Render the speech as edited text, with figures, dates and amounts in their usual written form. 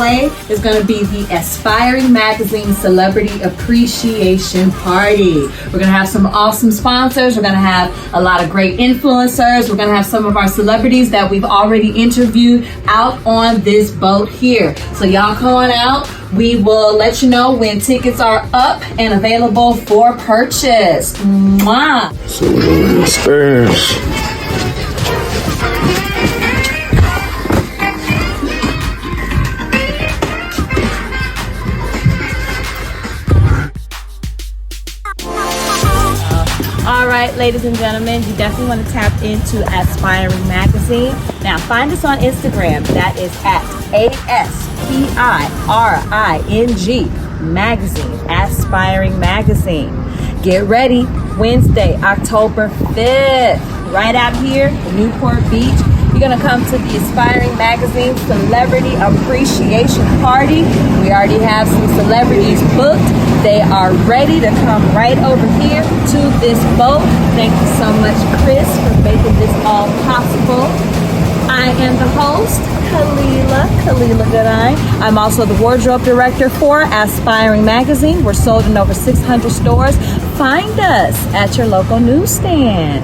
way is going to be the Aspiring Magazine Celebrity Appreciation Party. We're going to have some awesome sponsors. We're going to have a lot of great influencers. We're going to have some of our celebrities that we've already interviewed out on this boat here. So y'all come on out. We will let you know when tickets are up and available for purchase. Mwah. So we're going upstairs. All right, ladies and gentlemen, you definitely want to tap into Aspiring Magazine. Now, find us on Instagram. That is at ASPIRING Magazine, Aspiring Magazine. Get ready, Wednesday, October 5th, right out here in Newport Beach. You're going to come to the Aspiring Magazine Celebrity Appreciation Party. We already have some celebrities booked. They are ready to come right over here to this boat. Thank you so much, Chris, for making this all possible. I am the host, Kalila Goodine. I'm also the wardrobe director for Aspiring Magazine. We're sold in over 600 stores. Find us at your local newsstand.